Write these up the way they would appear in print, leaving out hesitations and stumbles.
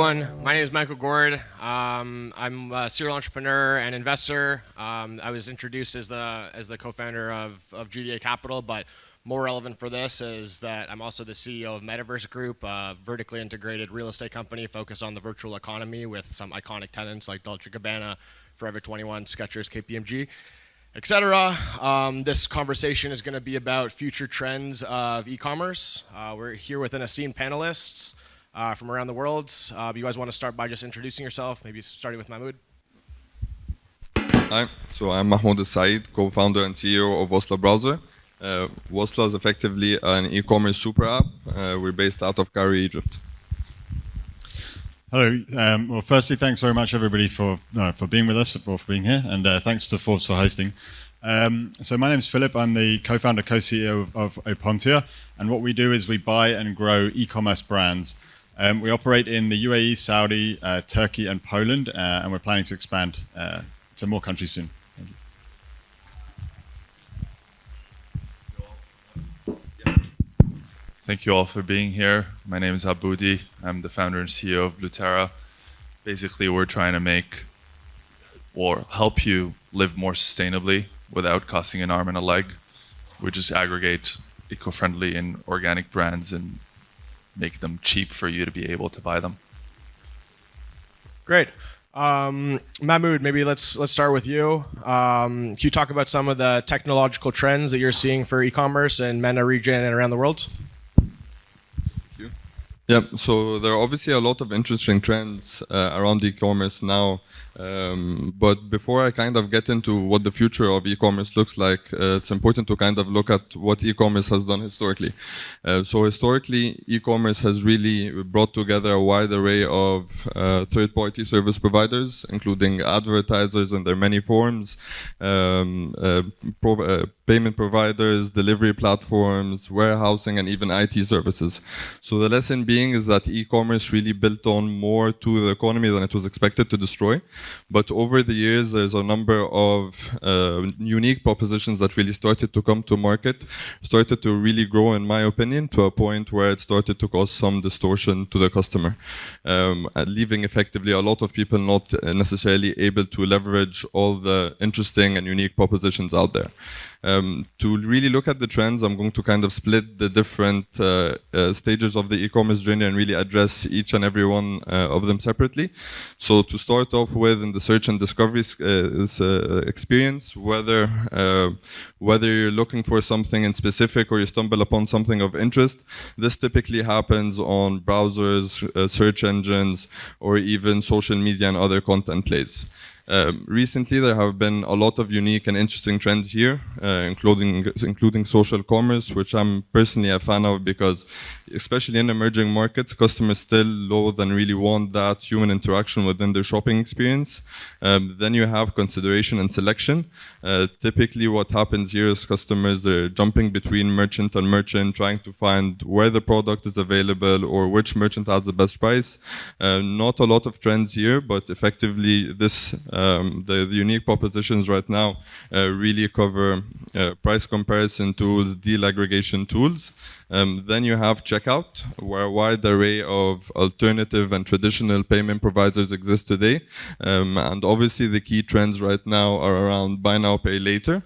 everyone. My name is Michael Gord. I'm a serial entrepreneur and investor. I was introduced as the co-founder of GDA Capital, but more relevant for this is that I'm also the CEO of Metaverse Group, a vertically integrated real estate company focused on the virtual economy with some iconic tenants like Dolce & Gabbana, Forever 21, Skechers, KPMG, etc. This conversation is going to be about future trends of e-commerce. We're here with an esteemed panelists from around the world. You guys want to start by just introducing yourself, maybe starting with Mahmoud? Hi, so I'm Mahmoud El-Said, co-founder and CEO of Wasla browser. Wasla is effectively an e-commerce super app. We're based out of Cairo, Egypt. Hello. Well, firstly, thanks very much, everybody, for being with us, for being here, and thanks to Forbes for hosting. So my name's Philip. I'm the co-founder, co-CEO of Opontia, and what we do is we buy and grow e-commerce brands. We operate in the UAE, Saudi, Turkey, and Poland, and we're planning to expand to more countries soon. Thank you. Thank you all for being here. My name is Aboudy. I'm the founder and CEO of Blue Terra. Basically, we're trying to make or help you live more sustainably without costing an arm and a leg. We just aggregate eco-friendly and organic brands and make them cheap for you to be able to buy them. Great. Mahmoud, maybe let's start with you. Can you talk about some of the technological trends that you're seeing for e-commerce in MENA region and around the world? Yeah, so there are obviously a lot of interesting trends around e-commerce now. But before I kind of get into what the future of e-commerce looks like, it's important to kind of look at what e-commerce has done historically. So historically, e-commerce has really brought together a wide array of third-party service providers, including advertisers in their many forms, payment providers, delivery platforms, warehousing, and even IT services. So the lesson being is that e-commerce really built on more to the economy than it was expected to destroy. But over the years, there's a number of unique propositions that really started to come to market, started to really grow, in my opinion, to a point where it started to cause some distortion to the customer, leaving effectively a lot of people not necessarily able to leverage all the interesting and unique propositions out there. To really look at the trends, I'm going to kind of split the different stages of the e-commerce journey and really address each and every one of them separately. So to start off with, in the search and discovery experience, whether you're looking for something in specific or you stumble upon something of interest, this typically happens on browsers, search engines, or even social media and other content plays. Recently, there have been a lot of unique and interesting trends here, including social commerce, which I'm personally a fan of because, especially in emerging markets, customers still loathe and really want that human interaction within their shopping experience. Then you have consideration and selection. Typically, what happens here is customers are jumping between merchant and merchant, trying to find where the product is available or which merchant has the best price. Not a lot of trends here, but effectively, the unique propositions right now really cover price comparison tools, deal aggregation tools. Then you have checkout, where a wide array of alternative and traditional payment providers exist today. And obviously the key trends right now are around buy now, pay later.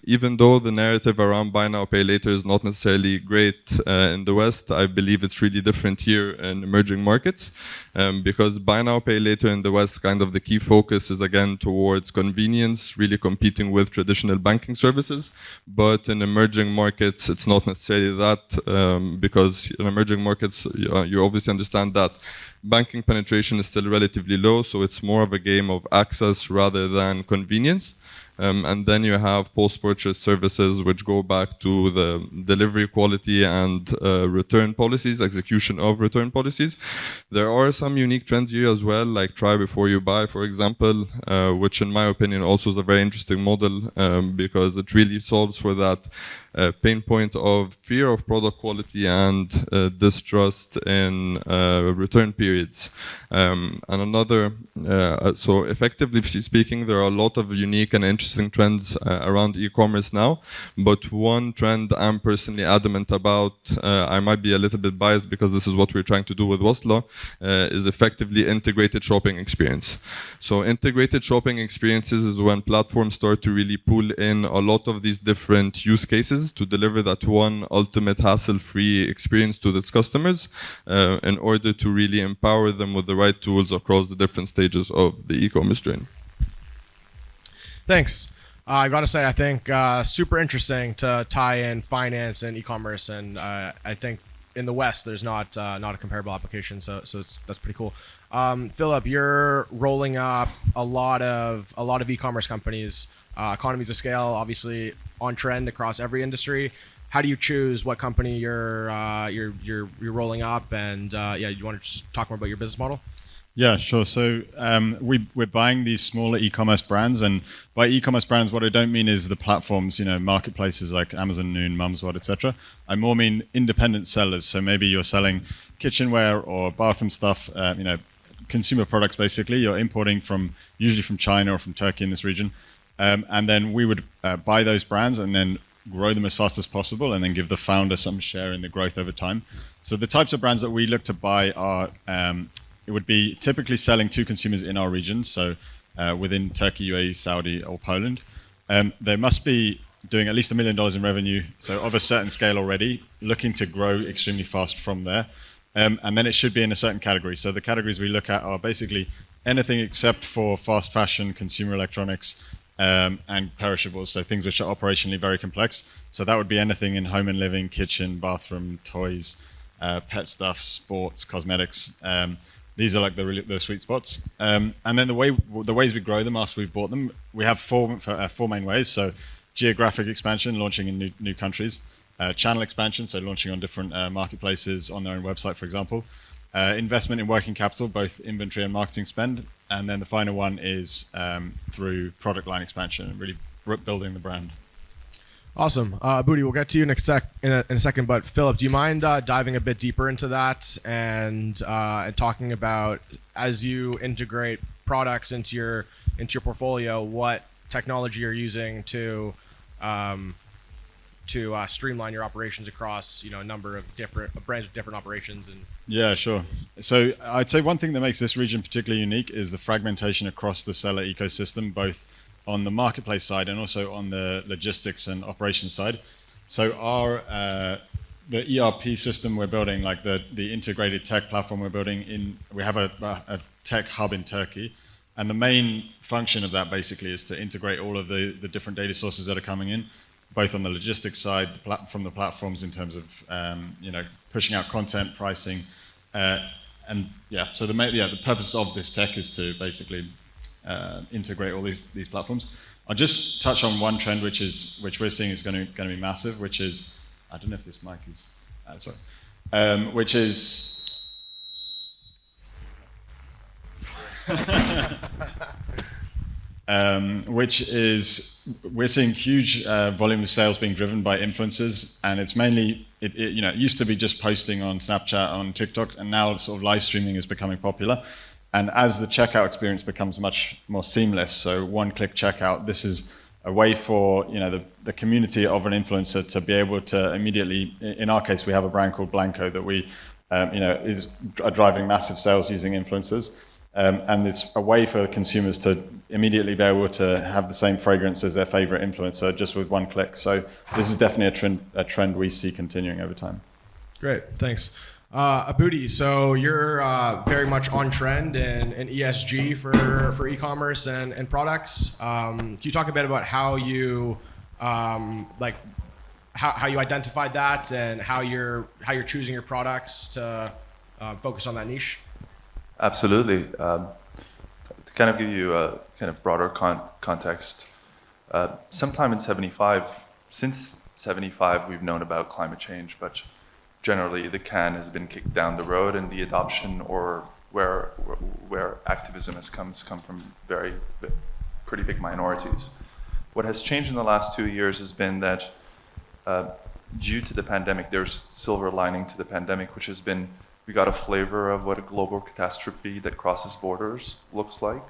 Even though the narrative around buy now, pay later is not necessarily great in the West, I believe it's really different here in emerging markets. Because buy now, pay later in the West, kind of the key focus is again towards convenience, really competing with traditional banking services. But in emerging markets, it's not necessarily that, because in emerging markets, you obviously understand that banking penetration is still relatively low, so it's more of a game of access rather than convenience. And then you have post-purchase services, which go back to the delivery quality and return policies, execution of return policies. There are some unique trends here as well, like try before you buy, for example, which in my opinion also is a very interesting model because it really solves for that pain point of fear of product quality and distrust in return periods. And another, so effectively speaking, there are a lot of unique and interesting interesting trends around e-commerce now. But one trend I'm personally adamant about, I might be a little bit biased because this is what we're trying to do with Wasla, is effectively integrated shopping experience. So integrated shopping experiences is when platforms start to really pull in a lot of these different use cases to deliver that one ultimate hassle-free experience to its customers in order to really empower them with the right tools across the different stages of the e-commerce journey. Thanks. I got to say, I think super interesting to tie in finance and e-commerce, and I think in the West there's not a comparable application, so that's pretty cool. Philip, you're rolling up a lot of e-commerce companies, economies of scale, obviously on trend across every industry. How do you choose what company you're rolling up? And you want to just talk more about your business model? Yeah, sure. So we're buying these smaller e-commerce brands, and by e-commerce brands, what I don't mean is the platforms, marketplaces like Amazon, Noon, Mumswat, etc. I more mean independent sellers. So maybe you're selling kitchenware or bathroom stuff, consumer products. Basically, you're importing usually from China or from Turkey in this region, and then we would buy those brands and then grow them as fast as possible, and then give the founder some share in the growth over time. So the types of brands that we look to buy are, it would be typically selling to consumers in our region, so within Turkey, UAE, Saudi, or Poland. They must be doing at least $1 million in revenue, so of a certain scale already, looking to grow extremely fast from there. And then it should be in a certain category. So the categories we look at are basically anything except for fast fashion, consumer electronics, and perishables, so things which are operationally very complex. So that would be anything in home and living, kitchen, bathroom, toys, pet stuff, sports, cosmetics. These are like the sweet spots. And then the ways we grow them after we've bought them, we have four main ways. So geographic expansion, launching in new countries. Channel expansion, so launching on different marketplaces on their own website, for example. Investment in working capital, both inventory and marketing spend. And then the final one is through product line expansion and really building the brand. Awesome. Aboudy, we'll get to you in a second, but Philip, do you mind diving a bit deeper into that and talking about, as you integrate products into your portfolio, what technology you're using to streamline your operations across a number of different brands with different operations? And yeah, sure. So I'd say one thing that makes this region particularly unique is the fragmentation across the seller ecosystem, both on the marketplace side and also on the logistics and operations side. So the ERP system we're building, like the integrated tech platform we're building we have a tech hub in Turkey, and the main function of that basically is to integrate all of the different data sources that are coming in, both on the logistics side from the platforms in terms of pushing out content, pricing, and so the purpose of this tech is to basically integrate all these platforms. I'll just touch on one trend which we're seeing is going to be massive, which is, I don't know if this mic is sorry, which is we're seeing huge volume of sales being driven by influencers, and it's mainly it used to be just posting on Snapchat, on TikTok, and now sort of live streaming is becoming popular. And as the checkout experience becomes much more seamless, so one-click checkout, this is a way for the community of an influencer to be able to immediately. In our case, we have a brand called Blanco that we is driving massive sales using influencers. And it's a way for consumers to immediately be able to have the same fragrance as their favorite influencer just with one click. So this is definitely a trend we see continuing over time. Great, thanks. Aboudy, so you're very much on trend in ESG for e-commerce and products. Can you talk a bit about how you how you identified that and how you're choosing your products to focus on that niche? Absolutely. To kind of give you a kind of broader context, sometime in since 75, we've known about climate change, but generally the can has been kicked down the road, and the adoption or where activism has come from pretty big minorities. What has changed in the last 2 years has been that due to the pandemic, there's silver lining to the pandemic, which has been we got a flavor of what a global catastrophe that crosses borders looks like.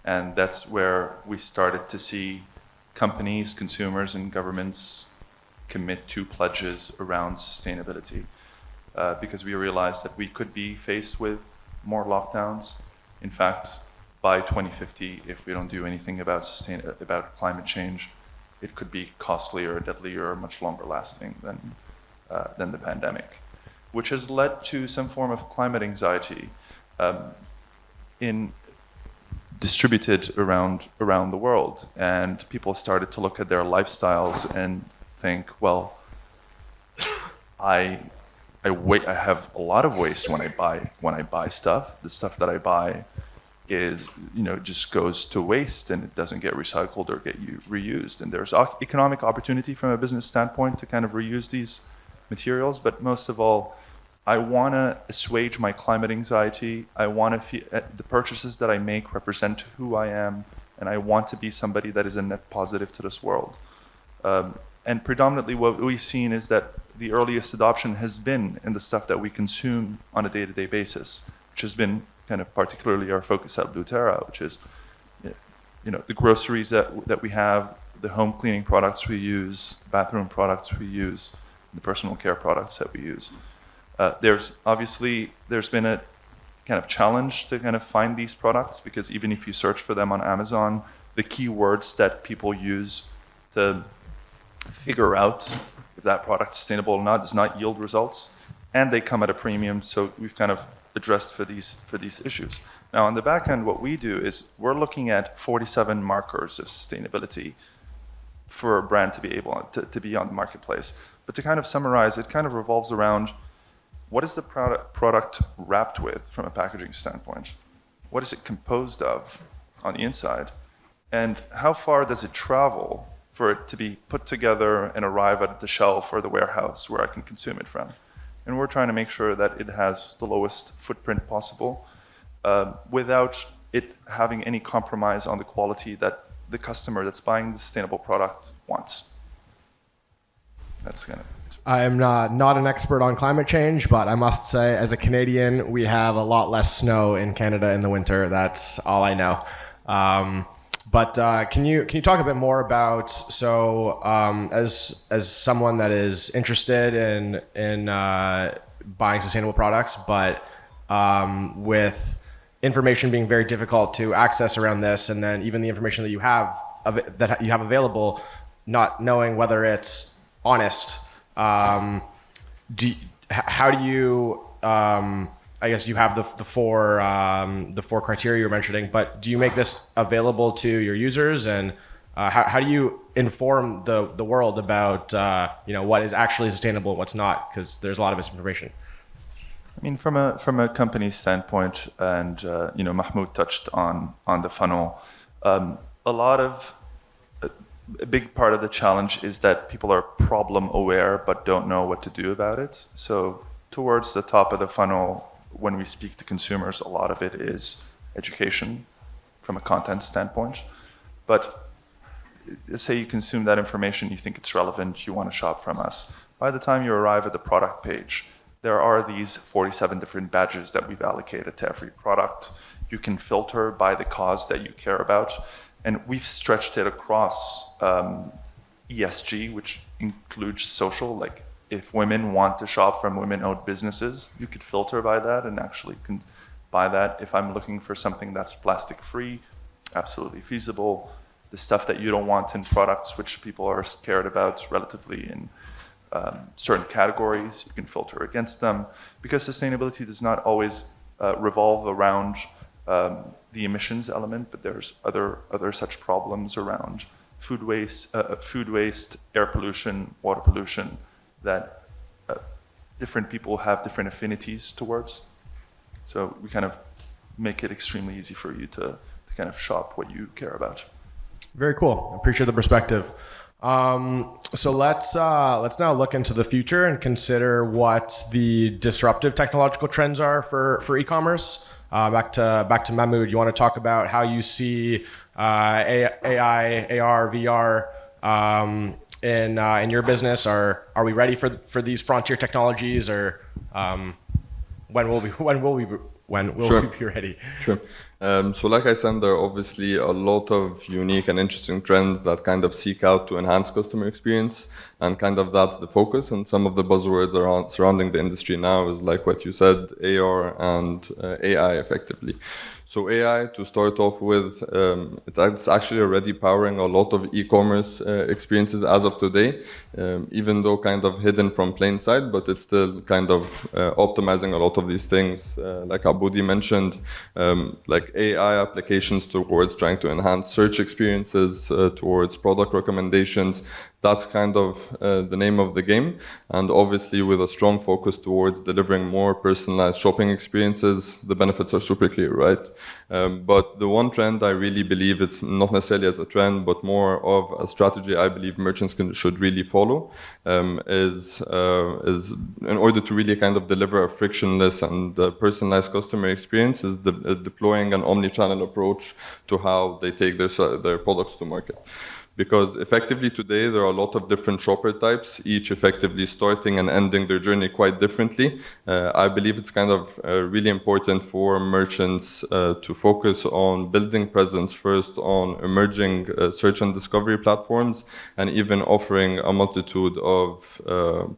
And that's where we started to see companies, consumers, and governments commit to pledges around sustainability, because we realized that we could be faced with more lockdowns. In fact, by 2050, if we don't do anything about climate change, it could be costlier, deadlier, much longer lasting than the pandemic, which has led to some form of climate anxiety distributed around the world. And people started to look at their lifestyles and think, well, I have a lot of waste when I buy stuff. The stuff that I buy is, just goes to waste, and it doesn't get recycled or get reused. And there's economic opportunity from a business standpoint to kind of reuse these materials. But most of all, I want to assuage my climate anxiety. I want to feel the purchases that I make represent who I am, and I want to be somebody that is a net positive to this world. And predominantly what we've seen is that the earliest adoption has been in the stuff that we consume on a day-to-day basis, which has been kind of particularly our focus at Blue Terra, which is, the groceries that we have, the home cleaning products we use, bathroom products we use, the personal care products that we use. There's been a kind of challenge to kind of find these products, because even if you search for them on Amazon, the keywords that people use to figure out if that product is sustainable or not does not yield results, and they come at a premium. So we've kind of addressed for these issues. Now on the back end, what we do is we're looking at 47 markers of sustainability for a brand to be able to be on the marketplace. But to kind of summarize, it kind of revolves around, what is the product wrapped with from a packaging standpoint? What is it composed of on the inside? And how far does it travel for it to be put together and arrive at the shelf or the warehouse where I can consume it from? And we're trying to make sure that it has the lowest footprint possible, without it having any compromise on the quality that the customer that's buying the sustainable product wants. That's kind of it. I am not an expert on climate change, but I must say, as a Canadian, we have a lot less snow in Canada in the winter. That's all I know. But can you talk a bit more about, as someone that is interested in buying sustainable products, but with information being very difficult to access around this, and then even the information that you have available, not knowing whether it's honest. How do you? I guess you have the four criteria you're mentioning, but do you make this available to your users, and how do you inform the world about what is actually sustainable and what's not? Because there's a lot of misinformation. I mean, from a company standpoint, and Mahmoud touched on the funnel. A big part of the challenge is that people are problem aware but don't know what to do about it. So towards the top of the funnel, when we speak to consumers, a lot of it is education from a content standpoint. But let's say you consume that information, you think it's relevant, you want to shop from us. By the time you arrive at the product page, there are these 47 different badges that we've allocated to every product. You can filter by the cause that you care about. And we've stretched it across ESG, which includes social. Like, if women want to shop from women-owned businesses, you could filter by that and actually can buy that. If I'm looking for something that's plastic-free, absolutely feasible. The stuff that you don't want in products, which people are scared about relatively in certain categories, you can filter against them. Because sustainability does not always revolve around the emissions element, but there's other such problems around food waste, air pollution, water pollution, that different people have different affinities towards. So we kind of make it extremely easy for you to kind of shop what you care about. Very cool. I appreciate the perspective. So let's now look into the future and consider what the disruptive technological trends are for e-commerce. Back to Mahmoud. You want to talk about how you see AI, AR, VR in your business? Are we ready for these frontier technologies, or when will we be ready? Sure. So like I said, there are obviously a lot of unique and interesting trends that kind of seek out to enhance customer experience, and kind of that's the focus. And some of the buzzwords around surrounding the industry now is like what you said, AR and AI effectively. So AI, to start off with, it's actually already powering a lot of e-commerce experiences as of today, even though kind of hidden from plain sight, but it's still kind of optimizing a lot of these things. Like Aboudy mentioned, like AI applications towards trying to enhance search experiences, towards product recommendations. That's kind of the name of the game. And obviously with a strong focus towards delivering more personalized shopping experiences, the benefits are super clear, right? But the one trend I really believe, it's not necessarily as a trend, but more of a strategy I believe merchants should really follow, is in order to really kind of deliver a frictionless and personalized customer experience, is deploying an omni-channel approach to how they take their products to market. Because effectively today there are a lot of different shopper types, each effectively starting and ending their journey quite differently. I believe it's kind of really important for merchants to focus on building presence first on emerging search and discovery platforms, and even offering a multitude of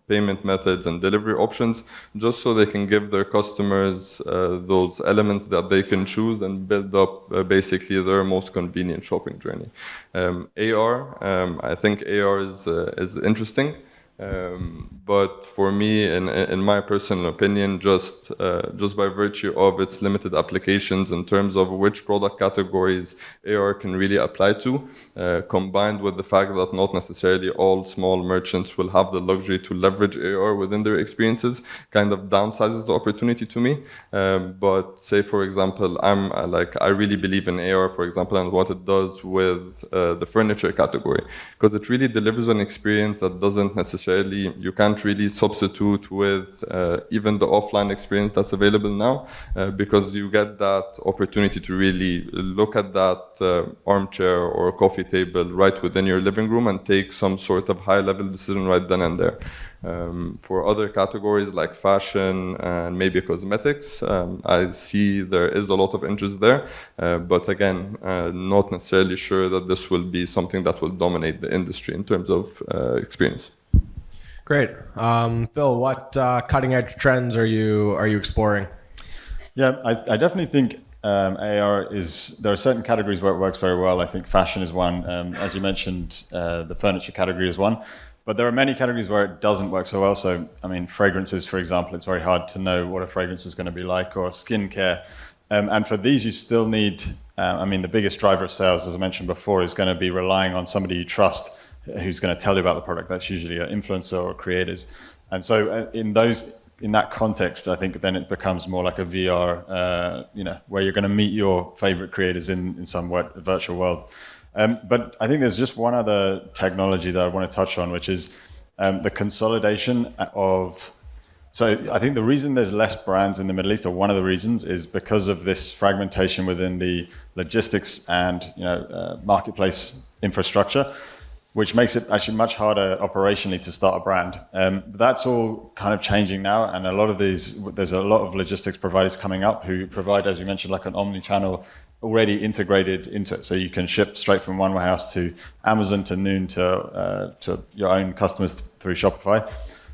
payment methods and delivery options, just so they can give their customers those elements that they can choose and build up basically their most convenient shopping journey. AR, I think AR is interesting, but for me, in my personal opinion, just by virtue of its limited applications in terms of which product categories AR can really apply to, combined with the fact that not necessarily all small merchants will have the luxury to leverage AR within their experiences, kind of downsizes the opportunity to me. But say, for example, I really believe in AR, for example, and what it does with the furniture category, because it really delivers an experience that doesn't necessarily, you can't really substitute with even the offline experience that's available now, because you get that opportunity to really look at that armchair or coffee table right within your living room and take some sort of high-level decision right then and there. For other categories like fashion and maybe cosmetics, I see there is a lot of interest there, but again, not necessarily sure that this will be something that will dominate the industry in terms of experience. Great. Phil, what cutting edge trends are you exploring? Yeah, I definitely think AR there are certain categories where it works very well. I think fashion is one. As you mentioned, the furniture category is one. But there are many categories where it doesn't work so well. So, I mean, fragrances, for example, it's very hard to know what a fragrance is going to be like, or skincare. And for these, you still need, the biggest driver of sales, as I mentioned before, is going to be relying on somebody you trust who's going to tell you about the product. That's usually an influencer or creators. And so in that context, I think then it becomes more like a VR, where you're going to meet your favorite creators in some virtual world. But I think there's just one other technology that I want to touch on, which is the consolidation of. So I think the reason there's less brands in the Middle East, or one of the reasons, is because of this fragmentation within the logistics and marketplace infrastructure, which makes it actually much harder operationally to start a brand. That's all kind of changing now, and there's a lot of logistics providers coming up who provide, as you mentioned, like an omni-channel already integrated into it. So you can ship straight from one warehouse to Amazon, to Noon, to your own customers through Shopify.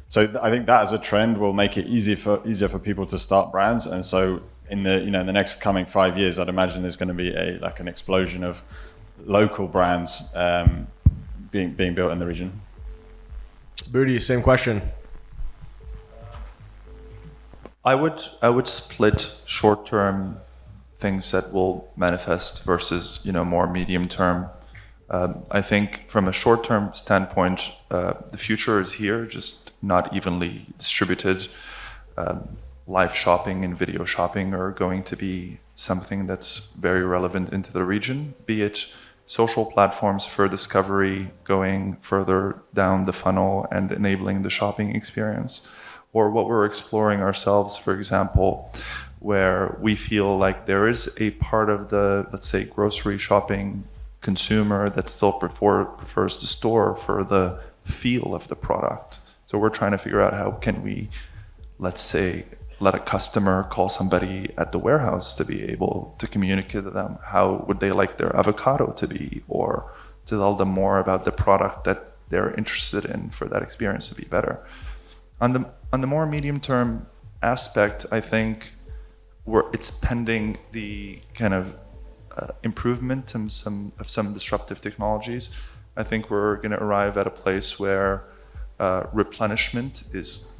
So I think that as a trend will make it easier for people to start brands. And so in the next coming 5 years, I'd imagine there's going to be an explosion of local brands being built in the region. Booty, same question. I would split short-term things that will manifest versus more medium-term. I think from a short-term standpoint, the future is here, just not evenly distributed. Live shopping and video shopping are going to be something that's very relevant into the region, be it social platforms for discovery, going further down the funnel and enabling the shopping experience, or what we're exploring ourselves, for example, where we feel like there is a part of the, let's say, grocery shopping consumer that still prefers the store for the feel of the product. So we're trying to figure out how can we, let's say, let a customer call somebody at the warehouse to be able to communicate to them how would they like their avocado to be, or to tell them more about the product that they're interested in for that experience to be better. On the more medium term aspect, I think it's pending the kind of improvement in some disruptive technologies. I think we're going to arrive at a place where replenishment is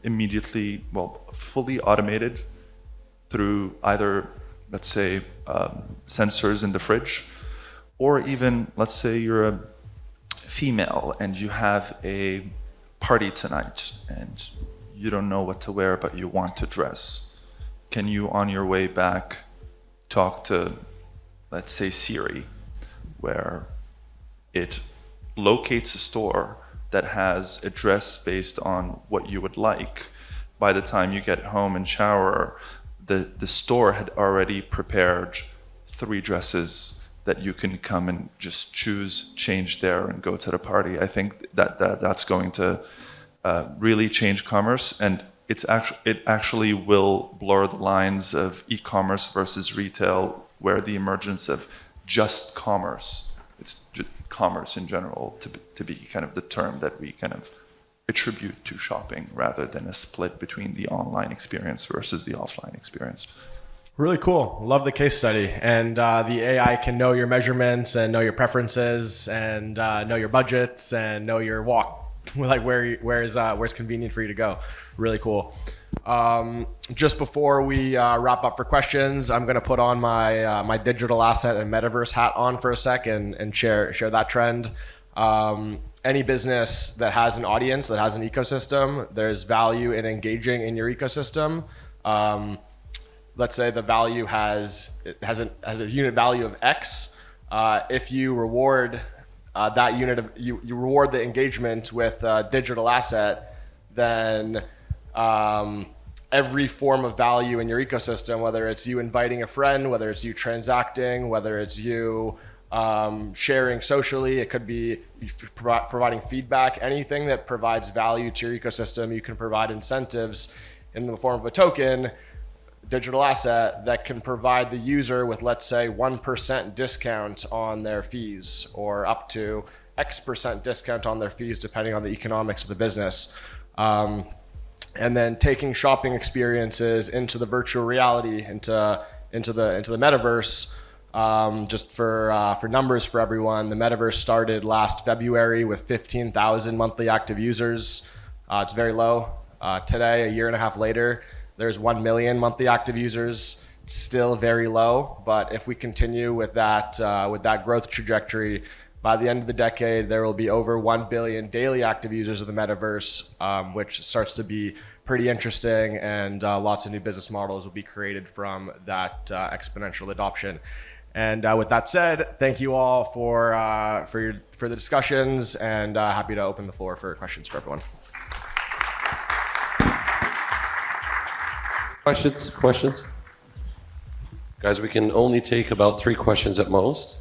immediately, fully automated through either, let's say, sensors in the fridge, or even, let's say you're a female and you have a party tonight and you don't know what to wear but you want to dress. Can you, on your way back, talk to, let's say, Siri, where it locates a store that has a dress based on what you would like? By the time you get home and shower, the store had already prepared 3 dresses that you can come and just choose, change there, and go to the party. I think that's going to really change commerce, and it actually will blur the lines of e-commerce versus retail, where the emergence of just commerce, it's just commerce in general, to be kind of the term that we kind of attribute to shopping, rather than a split between the online experience versus the offline experience. Really cool. Love the case study. And the AI can know your measurements and know your preferences and know your budgets and know your walk, like where's convenient for you to go. Really cool. Just before we wrap up for questions, I'm going to put on my digital asset and metaverse hat on for a sec and share that trend. Any business that has an audience, that has an ecosystem, there's value in engaging in your ecosystem. Let's say the value has a unit value of X. If you reward that unit of you reward the engagement with a digital asset, then every form of value in your ecosystem, whether it's you inviting a friend, whether it's you transacting, whether it's you sharing socially, it could be providing feedback, anything that provides value to your ecosystem. You can provide incentives in the form of a token, digital asset, that can provide the user with, let's say, 1% discount on their fees, or up to X% discount on their fees, depending on the economics of the business. And then taking shopping experiences into the virtual reality, into the metaverse. Just for numbers for everyone, the metaverse started last February with 15,000 monthly active users. It's very low. Today, a year and a half later, there's 1 million monthly active users. Still very low, but if we continue with that growth trajectory, by the end of the decade, there will be over 1 billion daily active users of the metaverse, which starts to be pretty interesting, and lots of new business models will be created from that exponential adoption. And with that said, thank you all for the discussions, and happy to open the floor for questions for everyone. Questions? Guys, we can only take about 3 questions at most.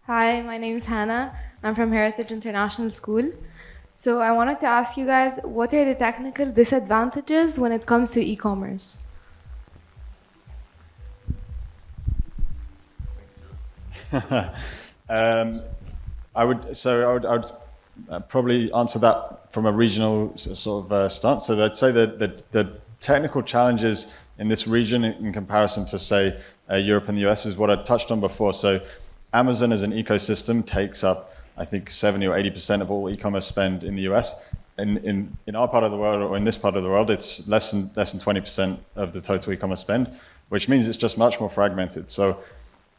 Hi, my name is Hannah. I'm from Heritage International School. So I wanted to ask you guys, what are the technical disadvantages when it comes to e-commerce? I would probably answer that from a regional sort of stance. So I'd say that the technical challenges in this region in comparison to, say, Europe and the US is what I touched on before. So Amazon as an ecosystem takes up, I think, 70 or 80% of all e-commerce spend in the US. In our part of the world, or in this part of the world, it's less than 20% of the total e-commerce spend, which means it's just much more fragmented. So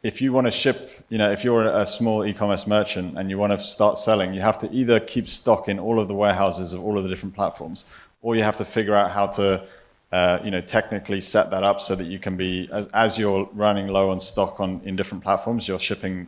if you want to ship, if you're a small e-commerce merchant and you want to start selling, you have to either keep stock in all of the warehouses of all of the different platforms, or you have to figure out how to, technically set that up so that you can be, as you're running low on stock in different platforms, you're shipping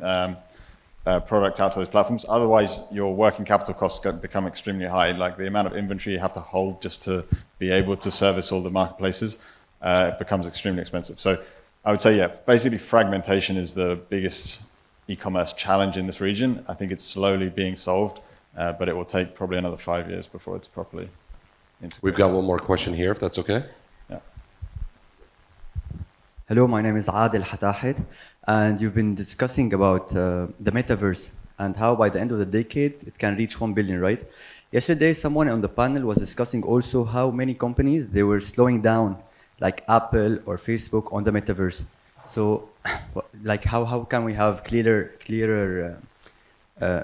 product out to those platforms. Otherwise, your working capital costs become extremely high. Like the amount of inventory you have to hold just to be able to service all the marketplaces becomes extremely expensive. So I would say, basically fragmentation is the biggest e-commerce challenge in this region. I think it's slowly being solved, but it will take probably another 5 years before it's properly integrated. We've got one more question here, if that's okay. Yeah. Hello, my name is Adil Hatahid, and you've been discussing about the metaverse and how by the end of the decade it can reach 1 billion, right? Yesterday, someone on the panel was discussing also how many companies they were slowing down, like Apple or Facebook, on the metaverse. So, like, how can we have clearer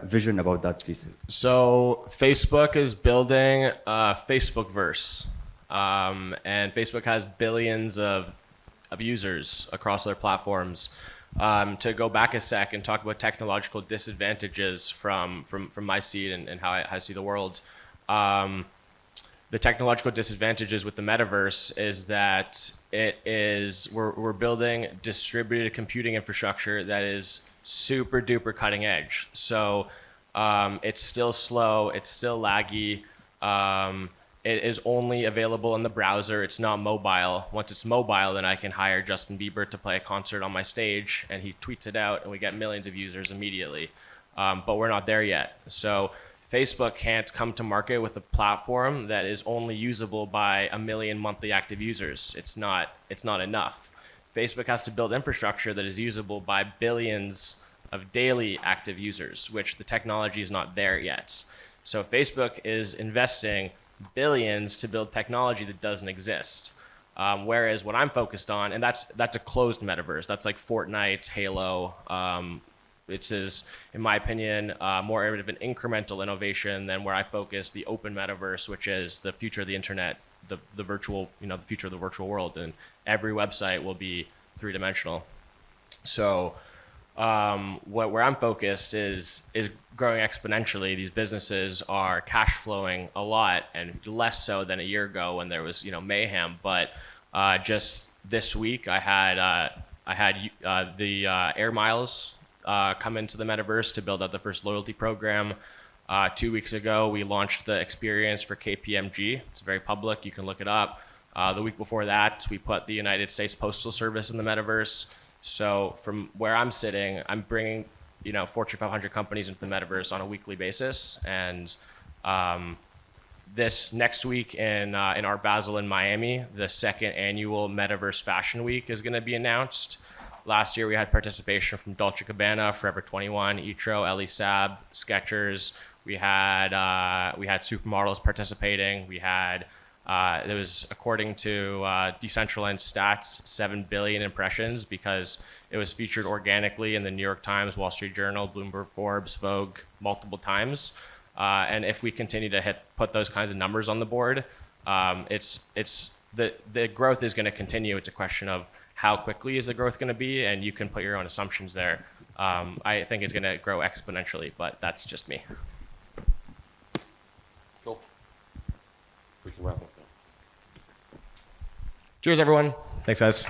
vision about that, please? So Facebook is building a Facebookverse, and Facebook has billions of users across their platforms. To go back a sec and talk about technological disadvantages from my seat and how I see the world. The technological disadvantages with the metaverse is that we're building distributed computing infrastructure that is super duper cutting edge. So it's still slow, it's still laggy. It is only available in the browser. It's not mobile. Once it's mobile, then I can hire Justin Bieber to play a concert on my stage, and he tweets it out, and we get millions of users immediately. But we're not there yet. So Facebook can't come to market with a platform that is only usable by 1 million monthly active users. It's not enough. Facebook has to build infrastructure that is usable by billions of daily active users, which the technology is not there yet. So Facebook is investing billions to build technology that doesn't exist. Whereas what I'm focused on, and that's a closed metaverse. That's like Fortnite, Halo. It's in my opinion, more of an incremental innovation than where I focus the open metaverse, which is the future of the internet, the virtual, the future of the virtual world, and every website will be three-dimensional. So where I'm focused is growing exponentially. These businesses are cash flowing a lot, and less so than a year ago when there was mayhem. But just this week, I had the Air Miles come into the metaverse to build out the first loyalty program. 2 weeks ago, we launched the experience for KPMG. It's very public. You can look it up. The week before that, we put the United States Postal Service in the metaverse. So from where I'm sitting, I'm bringing Fortune 500 companies into the metaverse on a weekly basis. And this next week in Art Basel in Miami, the second annual Metaverse Fashion Week is going to be announced. Last year we had participation from Dolce & Gabbana, Forever 21, Etro, Ellie Saab, Skechers. We had supermodels participating. We had it was, according to Decentraland Stats, 7 billion impressions because it was featured organically in the New York Times, Wall Street Journal, Bloomberg, Forbes, Vogue multiple times. And if we continue to put those kinds of numbers on the board, the growth is going to continue. It's a question of how quickly is the growth going to be, and you can put your own assumptions there. I think it's going to grow exponentially, but that's just me. Cool. We can wrap up now. Cheers, everyone. Thanks, guys.